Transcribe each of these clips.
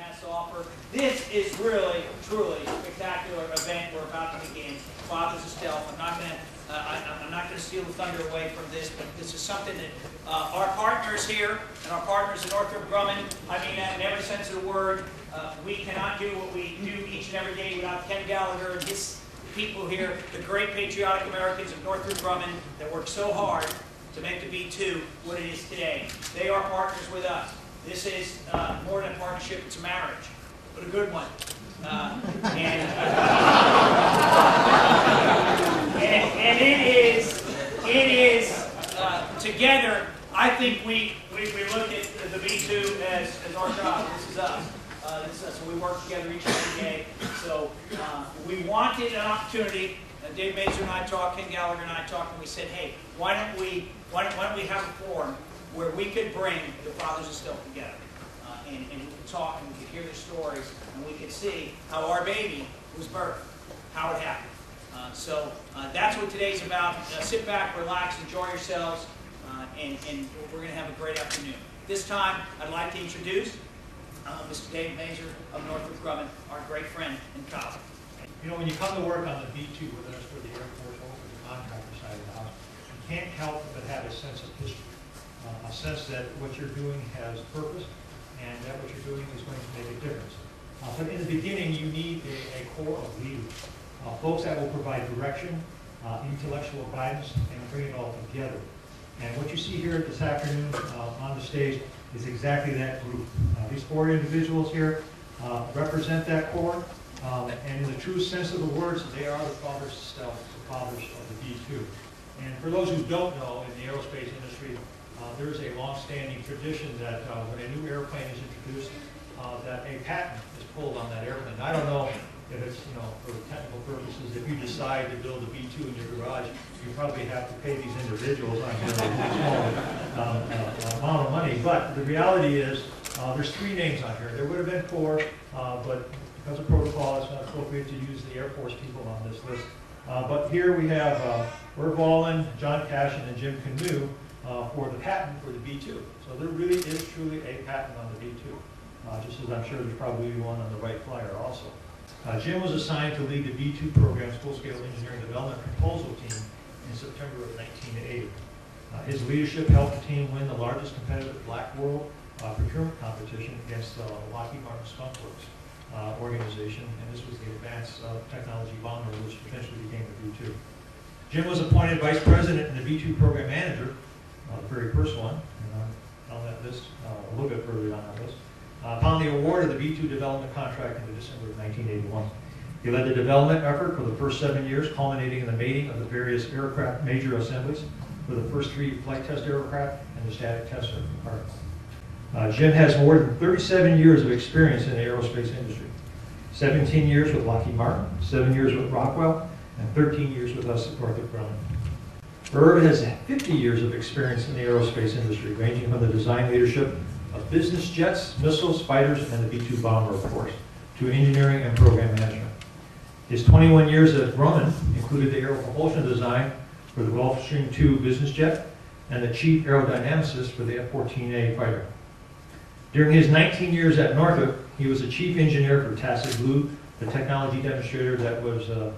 has to offer. This is really, truly a spectacular event we're about to begin. Fathers of Stealth. I'm not going to steal the thunder away from this, but this is something that our partners here and our partners in Northrop Grumman, I mean that in every sense of the word, we cannot do what we do each and every day without Ken Gallagher and his people here, the great patriotic Americans of Northrop Grumman that work so hard to make the B-2 what it is today. They are partners with us. This is more than a partnership, it's a marriage, but a good one. And it is together, I think we look at the B-2 as our job. This is us. So we work together each and every day. So we wanted an opportunity. Dave Mazur and I talked, Ken Gallagher and I talked, and we said, hey, why don't we have a forum where we could bring the Fathers of Stealth together, and we could talk and we could hear their stories, and we could see how our baby was birthed, how it happened. So that's what today's about. Sit back, relax, enjoy yourselves, and we're going to have a great afternoon. This time, I'd like to introduce Mr. Dave Mazur of Northrop Grumman, our great friend and colleague. You know, when you come to work on the B-2 with us for the Air Force or for the contractor side of the house, you can't help but have a sense of history, a sense that what you're doing has purpose and that what you're doing is going to make a difference. But in the beginning, you need a core of leaders, folks that will provide direction, intellectual guidance, and bring it all together. And what you see here this afternoon on the stage is exactly that group. These 4 individuals here represent that core. And in the true sense of the words, they are the fathers of stealth, the fathers of the B-2. And for those who don't know, in the aerospace industry, there is a long-standing tradition that when a new airplane is introduced, that a patent is pulled on that airplane. I don't know if it's, for technical purposes, if you decide to build a B-2 in your garage, you probably have to pay these individuals a small amount of money. But the reality is, there's 3 names on here. There would have been 4, but because of protocol, it's not appropriate to use the Air Force people on this list. But here we have Irv Allen, John Cashin, and Jim Canoe for the patent for the B-2. So there really is truly a patent on the B-2, just as I'm sure there's probably one on the right flyer also. Jim was assigned to lead the B-2 program's full-scale engineering development proposal team in September of 1980. His leadership helped the team win the largest competitive Black World procurement competition against Lockheed Martin Skunk Works organization, and this was the Advanced Technology Bomber, which eventually became the B-2. Jim was appointed Vice President and the B-2 Program Manager, the very first one, and on that list, a little bit further on that list, upon the award of the B-2 development contract in December of 1981. He led the development effort for the first 7 years, culminating in the mating of the various aircraft major assemblies for the first 3 flight test aircraft and the static test department. Jim has more than 37 years of experience in the aerospace industry. 17 years with Lockheed Martin, 7 years with Rockwell, and 13 years with us at Northrop Grumman. Irv has 50 years of experience in the aerospace industry, ranging from the design leadership of business jets, missiles, fighters, and the B-2 bomber, of course, to engineering and program management. His 21 years at Grumman included the aero propulsion design for the Gulfstream II business jet and the chief aerodynamicist for the F-14A fighter. During his 19 years at Northrop, he was the chief engineer for Tacit Blue, the technology demonstrator that was the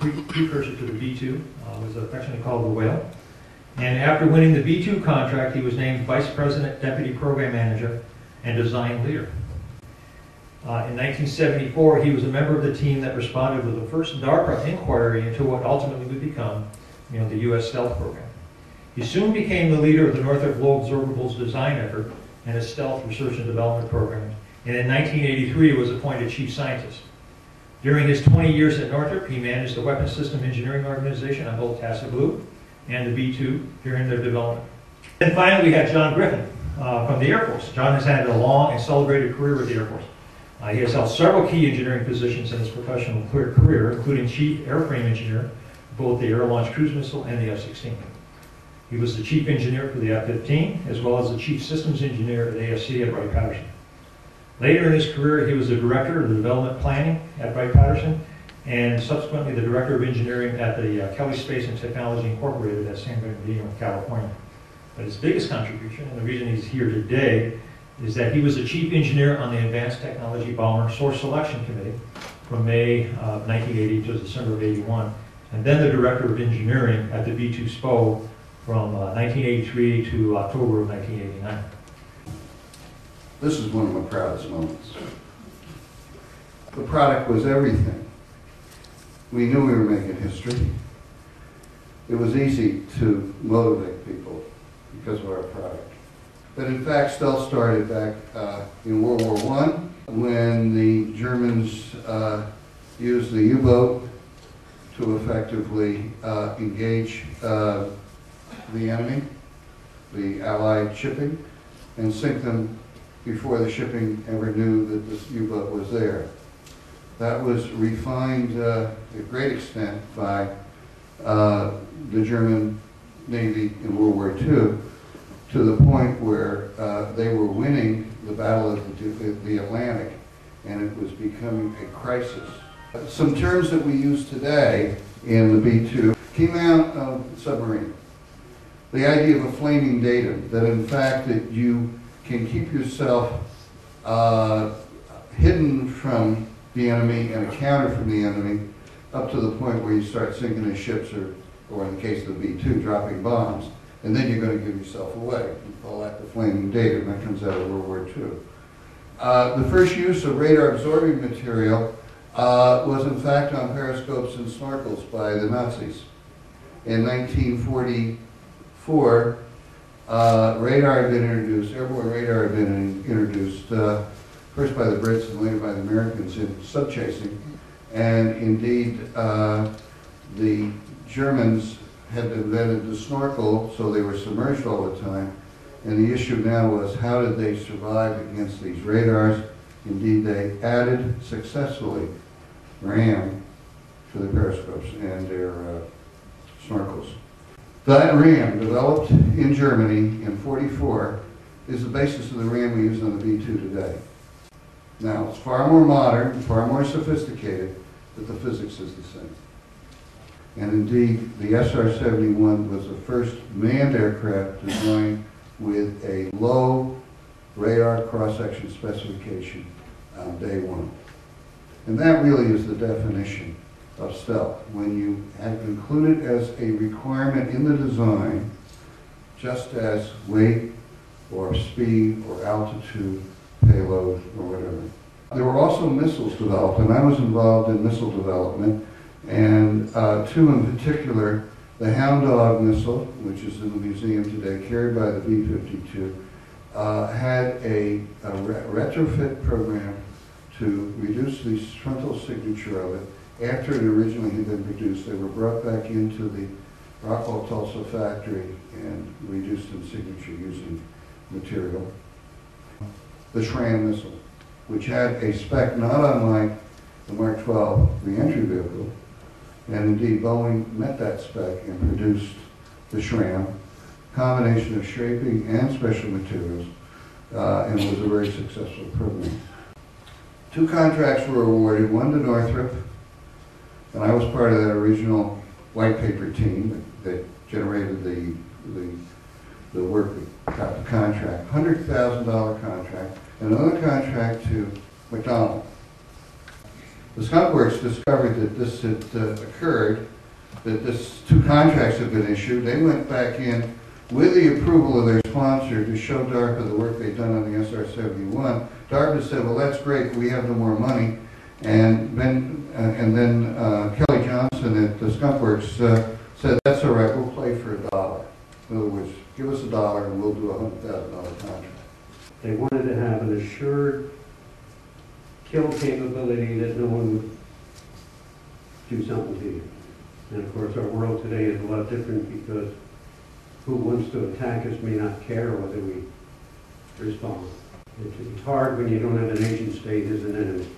precursor to the B-2, was affectionately called the Whale. And after winning the B-2 contract, he was named Vice President, Deputy Program Manager, and Design Leader. In 1974, he was a member of the team that responded with the first DARPA inquiry into what ultimately would become, the U.S. stealth program. He soon became the leader of the Northrop Low Observables design effort and its stealth research and development program, and in 1983 was appointed chief scientist. During his 20 years at Northrop, he managed the Weapons System Engineering Organization on both Tacit Blue and the B-2 during their development. And finally, we had John Griffin from the Air Force. John has had a long and celebrated career with the Air Force. He has held several key engineering positions in his professional career, including chief airframe engineer for both the Air-Launched Cruise Missile and the F-16. He was the chief engineer for the F-15, as well as the chief systems engineer at ASC at Wright-Patterson. Later in his career, he was the director of the development planning at Wright-Patterson, and subsequently the director of engineering at the Kelly Space and Technology Incorporated at San Bernardino, California. But his biggest contribution, and the reason he's here today, is that he was the chief engineer on the Advanced Technology Bomber Source Selection Committee from May of 1980 to December of 81, and then the director of engineering at the B-2 SPO from 1983 to October of 1989. This is one of my proudest moments. The product was everything. We knew we were making history. It was easy to motivate people because of our product. But in fact, stealth started back in World War I when the Germans used the U-boat to effectively engage the enemy, the Allied shipping, and sink them before the shipping ever knew that this U-boat was there. That was refined to a great extent by the German Navy in World War II, to the point where they were winning the Battle of the Atlantic, and it was becoming a crisis. Some terms that we use today in the B-2 came out of the submarine. The idea of a flaming datum, that in fact that you can keep yourself hidden from the enemy and a counter from the enemy up to the point where you start sinking the ships, or in the case of the B-2, dropping bombs. And then you're going to give yourself away. We call that the flaming datum. That comes out of World War II. The first use of radar-absorbing material was in fact on periscopes and snorkels by the Nazis. In 1944, radar had been introduced, airborne radar had been introduced, first by the Brits and later by the Americans in subchasing. And indeed, the Germans had invented the snorkel, so they were submerged all the time. And the issue now was, how did they survive against these radars? Indeed, they added successfully RAM to the periscopes and their snorkels. That RAM, developed in Germany in '44, is the basis of the RAM we use on the B-2 today. Now, it's far more modern, far more sophisticated, but the physics is the same. And indeed, the SR-71 was the first manned aircraft designed with a low radar cross-section specification on day one. And that really is the definition of stealth. When you have included as a requirement in the design, just as weight or speed or altitude, payload, or whatever. There were also missiles developed, and I was involved in missile development, and two in particular, the Hound Dog missile, which is in the museum today, carried by the B-52, had a retrofit program to reduce the frontal signature of it. After it originally had been produced, they were brought back into the Rockwell Tulsa factory and reduced in signature using material. The SRAM missile, which had a spec not unlike the Mark 12 reentry vehicle, and indeed Boeing met that spec and produced the SRAM, combination of shaping and special materials, and was a very successful program. Two contracts were awarded, one to Northrop, and I was part of that original white paper team that generated the work that got the contract, $100,000 contract, and another contract to McDonnell. The Skunk Works discovered that this had occurred, that two contracts had been issued. They went back in with the approval of their sponsor to show DARPA the work they'd done on the SR-71. DARPA said, well, that's great, we have no more money. And then Kelly Johnson at the Skunk Works said, that's all right, we'll play for $1. In other words, give us $1 and we'll do a $100,000 contract. They wanted to have an assured kill capability that no one would do something to you. And of course, our world today is a lot different because who wants to attack us may not care whether we respond. It's hard when you don't have an nation state as an enemy.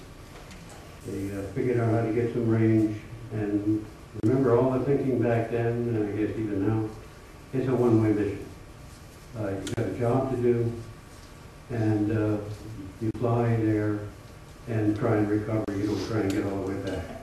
They figured out how to get some range, and remember all the thinking back then, and I guess even now, it's a one-way mission. You've got a job to do, and you fly there and try and recover. You don't try and get all the way back.